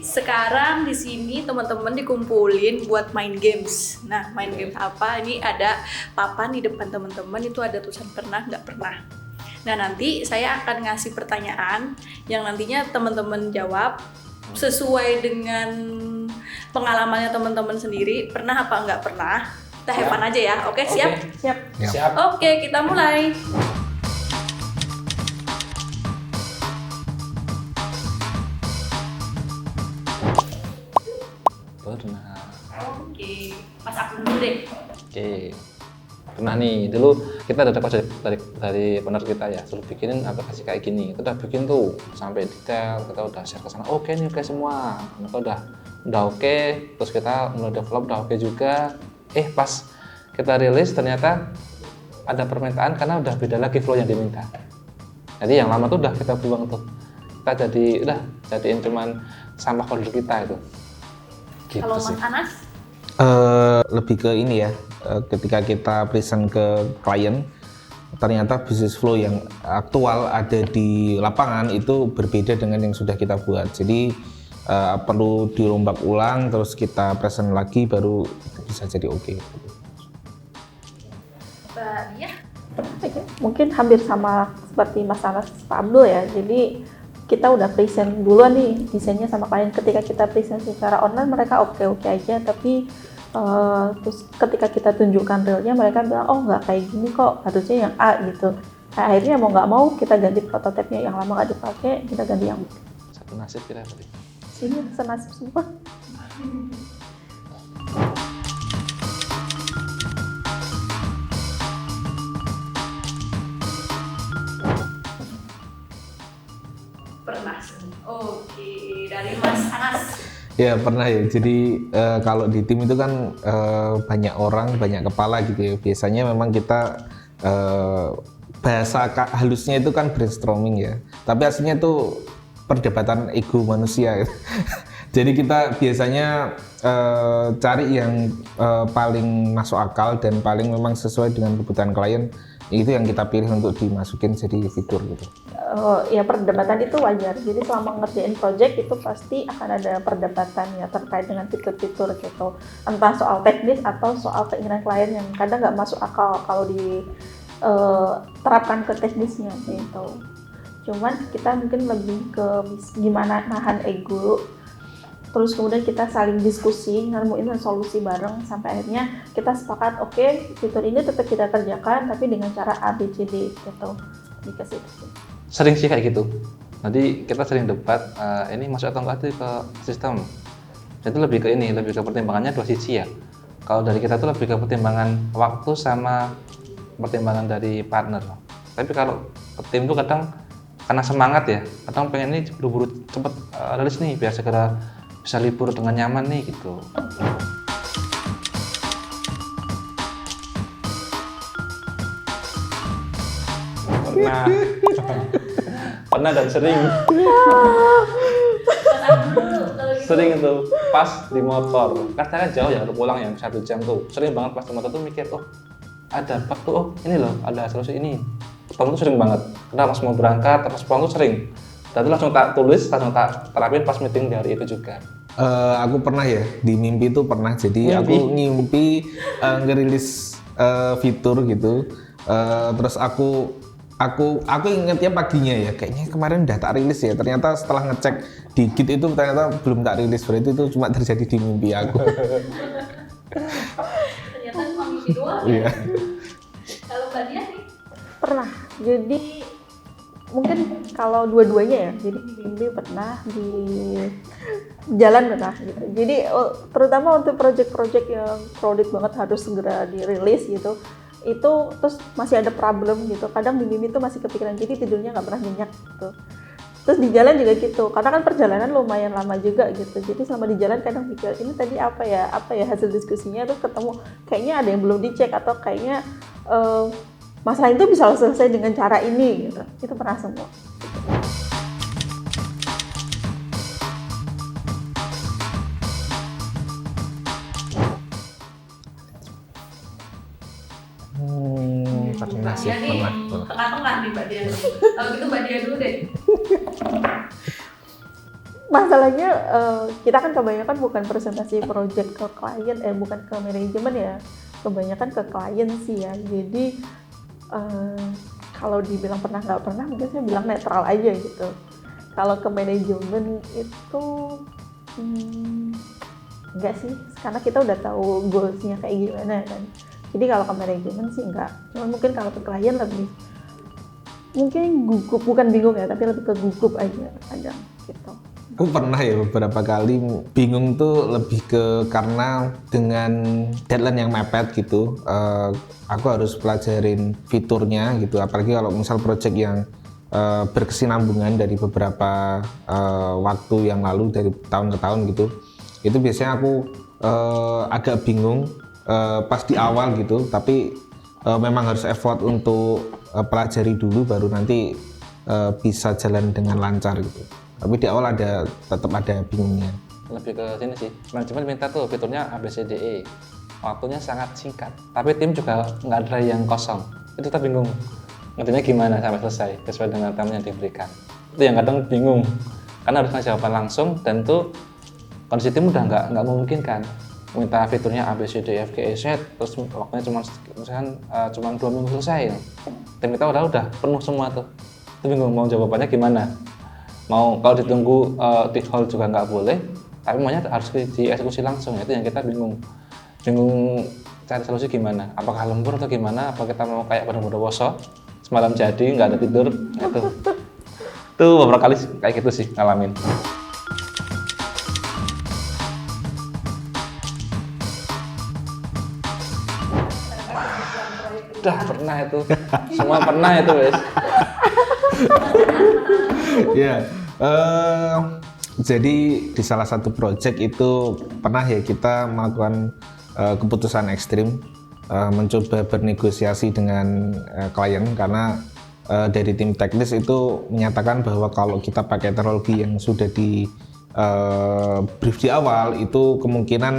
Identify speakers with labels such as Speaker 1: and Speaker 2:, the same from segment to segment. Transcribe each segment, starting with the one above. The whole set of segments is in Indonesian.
Speaker 1: sekarang di sini teman-teman dikumpulin buat main games. Nah, main games apa? Ini ada papan di depan teman-teman, itu ada tulisan pernah nggak pernah. Nah, nanti saya akan ngasih pertanyaan yang nantinya teman-teman jawab sesuai dengan pengalamannya teman-teman sendiri, pernah apa nggak pernah. Kita have fun aja ya. Oke, siap?
Speaker 2: Siap.
Speaker 1: Oke, kita mulai.
Speaker 2: Pernah.
Speaker 1: Oke, Mas aku dulu deh.
Speaker 2: Oke. Pernah nih, dulu kita ada request dari owner kita ya, suruh bikinin aplikasi kayak gini. Kita udah bikin tuh sampai detail, kita udah share ke sana. Oke nih, oke semua. Kita udah oke, terus kita mulai develop udah oke juga. Pas kita rilis ternyata ada permintaan karena udah beda lagi flow yang diminta. Jadi yang lama tuh udah kita buang tuh. Kita jadiin cuman sampah folder kita itu. Gitu.
Speaker 1: Kalau Mas
Speaker 2: sih.
Speaker 1: Anas?
Speaker 3: Lebih ke ini ya, ketika kita present ke klien, ternyata business flow yang aktual ada di lapangan itu berbeda dengan yang sudah kita buat. Jadi perlu dirombak ulang, terus kita present lagi baru bisa jadi oke.
Speaker 1: Mbak Dia?
Speaker 4: Mungkin hampir sama seperti Mas Anas, Pak Abdul ya. Jadi kita udah present duluan nih desainnya sama klien. Ketika kita present secara online mereka oke-oke aja, tapi terus ketika kita tunjukkan realnya mereka bilang oh nggak kayak gini kok, harusnya yang A gitu. Akhirnya mau nggak mau kita ganti prototipenya, yang lama nggak dipakai kita ganti yang
Speaker 2: Satu nasib kita tadi.
Speaker 4: sini senasib semua.
Speaker 1: Pernah. Oke, dari Mas Anas.
Speaker 3: Ya pernah ya, jadi kalau di tim itu kan banyak orang, banyak kepala gitu ya. Biasanya memang kita bahasa halusnya itu kan brainstorming ya, tapi aslinya itu perdebatan ego manusia gitu. Jadi kita biasanya cari yang paling masuk akal dan paling memang sesuai dengan kebutuhan klien, itu yang kita pilih untuk dimasukin jadi fitur gitu.
Speaker 4: Ya perdebatan itu wajar. Jadi selama ngerjain project itu pasti akan ada perdebatan ya terkait dengan fitur-fitur gitu. Entah soal teknis atau soal keinginan klien yang kadang nggak masuk akal kalau diterapkan ke teknisnya gitu. Cuman kita mungkin lebih ke gimana nahan ego. Terus kemudian kita saling diskusi, nemuin solusi bareng sampai akhirnya kita sepakat oke, fitur ini tetap kita kerjakan tapi dengan cara A, B, C, D gitu. Dikasih itu.
Speaker 2: Sering sih kayak gitu. Nanti kita sering debat ini masuk atau enggak ke sistem. Itu lebih ke pertimbangannya dua sisi ya. Kalau dari kita tuh lebih ke pertimbangan waktu sama pertimbangan dari partner. Tapi kalau tim tuh kadang karena semangat ya, kadang pengen ini buru-buru cepet rilis nih biar segera bisa libur dengan nyaman nih gitu. Pernah dan sering itu pas di motor kan saya jauh ya pulang yang 1 jam tuh, sering banget pas di motor tuh mikir ada bug tuh, ini loh ada solusi ini. Ketemu tuh sering banget, karena pas mau berangkat pas pulang tuh sering, dan itu langsung tak tulis, langsung tak terapin pas meeting di hari itu juga.
Speaker 3: Aku pernah ya, di mimpi itu pernah, jadi aku ngimpi ngerilis fitur gitu, terus aku ingetnya paginya ya, kayaknya kemarin udah tak rilis ya, ternyata setelah ngecek di Git itu ternyata belum tak rilis, berarti itu cuma terjadi di mimpi aku.
Speaker 1: Ternyata cuma mimpi doang ya. Kalau Mbak Dia nih?
Speaker 4: Pernah. Jadi mungkin kalau dua-duanya ya. Jadi di mimpi pernah, di jalan pernah gitu. Jadi terutama untuk project-project yang crowded banget harus segera dirilis gitu. Itu terus masih ada problem gitu. Kadang di mimpi itu masih kepikiran, jadi tidurnya nggak pernah nyenyak gitu. Terus di jalan juga gitu, karena kan perjalanan lumayan lama juga gitu. Jadi selama di jalan kadang pikir ini tadi apa ya hasil diskusinya tuh ketemu kayaknya ada yang belum dicek atau kayaknya masalah itu bisa selesai dengan cara ini gitu. Itu pernah semua.
Speaker 3: Nasib
Speaker 1: Mbak Dia nih,
Speaker 3: pernah.
Speaker 1: tengah-tengah nih Mbak Dia. Kalau gitu Mbak Dia dulu deh.
Speaker 4: masalahnya kita kan kebanyakan bukan presentasi project ke klien, bukan ke manajemen ya, kebanyakan ke klien sih ya. Jadi kalau dibilang pernah nggak pernah, mungkin saya bilang netral aja gitu. Kalau ke manajemen itu enggak sih, karena kita udah tahu goalsnya kayak gimana kan. Jadi kalau ke manajemen sih enggak, cuma mungkin kalau ke klien lebih mungkin gugup, bukan bingung ya, tapi lebih ke gugup aja kadang gitu.
Speaker 3: Aku pernah ya beberapa kali bingung tuh lebih ke karena dengan deadline yang mepet gitu, aku harus pelajarin fiturnya gitu, apalagi kalau misal project yang berkesinambungan dari beberapa waktu yang lalu dari tahun ke tahun gitu, itu biasanya aku agak bingung pas di awal gitu, tapi memang harus effort untuk pelajari dulu baru nanti bisa jalan dengan lancar gitu. Tapi di awal tetap ada bingungnya.
Speaker 2: Lebih ke sini sih, manajemen minta tuh fiturnya ABCDE, waktunya sangat singkat, tapi tim juga nggak ada yang kosong, itu kita bingung ngertinya gimana sampai selesai sesuai dengan time yang diberikan. Itu yang kadang bingung, karena harus ngasih jawaban langsung, dan tuh kondisi tim udah nggak memungkinkan minta fiturnya ABCDEFGEZ terus waktunya cuma 2 minggu selesai. Tim kita udah penuh semua tuh, itu bingung mau jawabannya gimana. Mau kalau ditunggu di hold juga nggak boleh, tapi maunya harus dieksekusi langsung. Itu yang kita bingung cari solusi gimana, apakah lembur atau gimana, apa kita mau kayak Bondowoso semalam jadi nggak ada tidur. Itu beberapa kali kayak gitu sih ngalamin. Udah pernah itu, semua pernah itu wes.
Speaker 3: Ya, jadi di salah satu project itu pernah ya kita melakukan keputusan ekstrim, mencoba bernegosiasi dengan klien karena dari tim teknis itu menyatakan bahwa kalau kita pakai teknologi yang sudah di brief di awal itu kemungkinan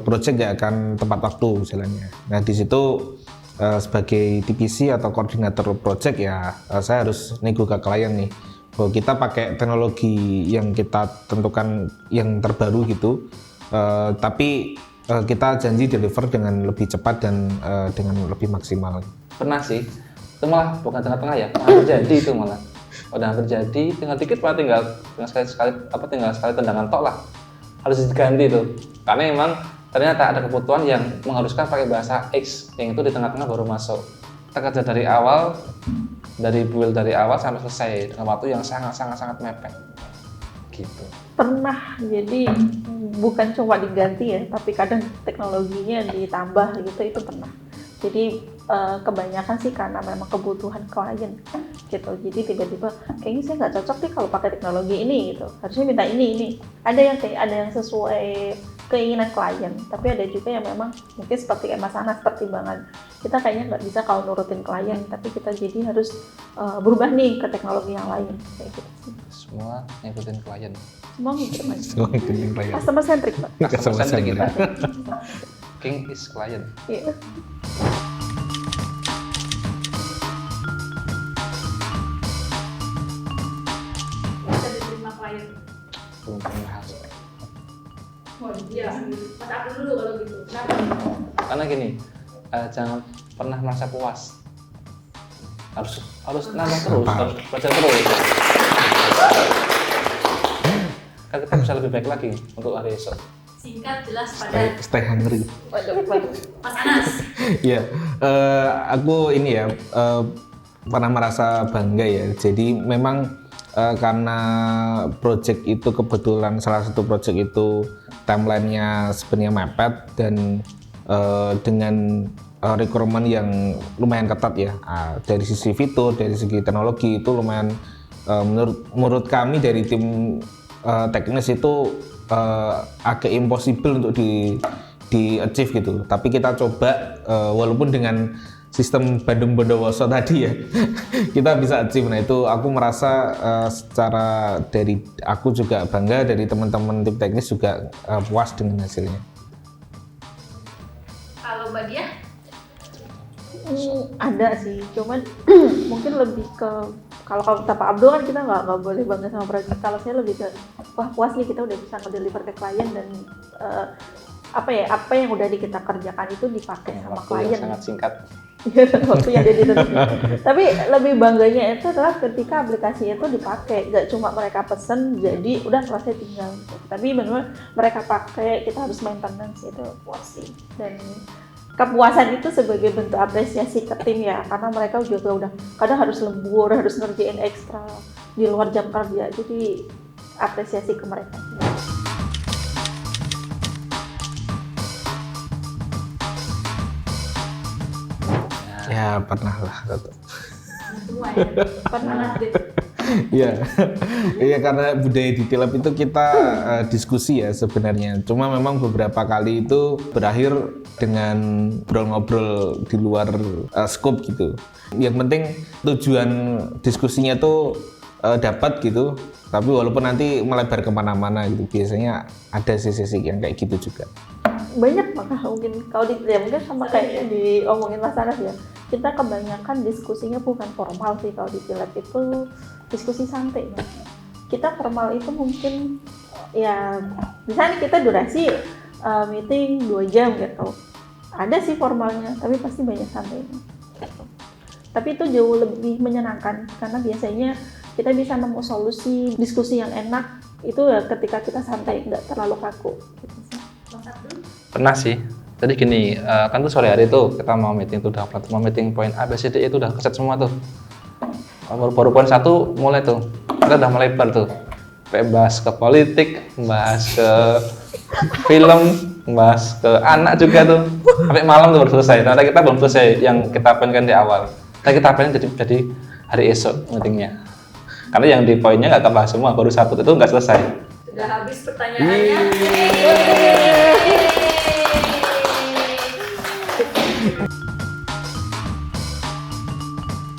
Speaker 3: project nggak akan tepat waktu jalannya. Nah di situ sebagai TPC atau koordinator project ya saya harus nego ke klien nih bahwa kita pakai teknologi yang kita tentukan yang terbaru gitu, tapi kita janji deliver dengan lebih cepat dan dengan lebih maksimal.
Speaker 2: Pernah sih, itu malah bukan tengah-tengah ya, hampir jadi itu malah. Udah hampir jadi, tinggal dikit malah tinggal sekali tendangan tok lah. Harus diganti tuh, karena emang ternyata ada kebutuhan yang mengharuskan pakai bahasa X, yang itu di tengah-tengah baru masuk. Kita kerja dari awal, dari build dari awal sampai selesai dengan waktu yang sangat mepet. Gitu.
Speaker 4: Pernah, jadi bukan cuma diganti ya, tapi kadang teknologinya ditambah gitu, itu pernah. Jadi kebanyakan sih karena memang kebutuhan klien gitu. Jadi tiba-tiba kayaknya saya nggak cocok nih kalau pakai teknologi ini gitu. Harusnya minta ini. Ada yang sesuai keinginan klien, tapi ada juga yang memang mungkin seperti kayak Mas Anas, pertimbangan kita kayaknya nggak bisa kalau nurutin klien, tapi kita jadi harus berubah nih ke teknologi yang lain kayak gitu sih.
Speaker 2: Semua ngikutin klien.
Speaker 4: Semua ngikutin aja.
Speaker 3: Semua ngikutin klien.
Speaker 4: Customer centric, Pak.
Speaker 2: Customer centric kita. King is client.
Speaker 4: Iya.
Speaker 1: Bisa diterima klien.
Speaker 2: Belum pernah.
Speaker 1: Oh iya, Mas aku dulu kalau gitu. Kenapa?
Speaker 2: Karena gini, jangan pernah merasa puas. Harus nambah terus, harus belajar terus. Kan kita bisa lebih baik lagi untuk hari esok.
Speaker 1: Singkat, jelas, padat.
Speaker 3: Stay hungry.
Speaker 4: Waduh.
Speaker 1: Mas Anas.
Speaker 3: Ya, aku ini ya pernah merasa bangga ya. Jadi memang karena project itu kebetulan salah satu project itu timelinenya sebenarnya mepet dan dengan requirement yang lumayan ketat ya. Dari sisi fitur, dari segi teknologi itu lumayan menurut kami dari tim teknis itu agak impossible untuk di achieve gitu. Tapi kita coba walaupun dengan sistem Bandung Bondowoso tadi ya kita bisa achieve. Nah itu aku merasa secara dari aku juga bangga, dari teman-teman tim teknis juga puas dengan hasilnya.
Speaker 1: Kalau Mbak Dia?
Speaker 4: Ada sih, cuman mungkin lebih ke kalau kata Pak Abdul kan kita nggak boleh bangga sama project. Kalau saya lebih ke wah puas nih kita udah bisa nge-deliver ke klien dan apa yang udah kita kerjakan itu dipakai sama
Speaker 2: Waktu yang
Speaker 4: klien.
Speaker 2: sangat singkat.
Speaker 4: Waktu yang ada di Tapi lebih bangganya itu adalah ketika aplikasi itu dipakai, nggak cuma mereka pesen jadi udah selesai tinggal. Tapi benar mereka pakai, kita harus maintenance, itu puas sih. Dan kepuasan itu sebagai bentuk apresiasi ke tim ya, karena mereka juga udah kadang harus lembur, harus ngerjain ekstra di luar jam kerja, jadi apresiasi ke mereka.
Speaker 3: Ya pernah lah.
Speaker 1: Semua ya. Pernah deh.
Speaker 3: Iya, iya karena budaya di Tilap itu kita diskusi ya sebenarnya. Cuma memang beberapa kali itu berakhir dengan ngobrol-ngobrol di luar scope gitu. Yang penting tujuan diskusinya tuh dapat gitu. Tapi walaupun nanti melebar kemana-mana gitu, biasanya ada sisi-sisi yang kayak gitu juga.
Speaker 4: Banyak maka mungkin kalau ya mungkin sama kayak diomongin Mas Anas ya, kita kebanyakan diskusinya bukan formal sih. Kalau di Tilap itu diskusi santai Mas. Kita formal itu mungkin ya misalnya kita durasi meeting 2 jam gitu, ada sih formalnya tapi pasti banyak santainya gitu. Tapi itu jauh lebih menyenangkan karena biasanya kita bisa nemu solusi diskusi yang enak itu ya ketika kita santai, nggak terlalu kaku gitu sih.
Speaker 2: Pernah sih. Jadi gini, kan tuh sore hari tuh kita mau meeting tuh udah mau meeting poin A, B, C, D itu udah keset semua tuh. Baru poin 1 mulai tuh, kita udah melebar tuh. Kayak bahas ke politik, bahas ke film, bahas ke anak juga tuh. Sampai malam tuh baru selesai. Ternyata kita belum selesai yang kita pengen di awal. Kita pengen jadi hari esok meetingnya. Karena yang di poinnya nggak kebahas semua, baru 1 itu nggak selesai.
Speaker 1: Sudah habis pertanyaannya.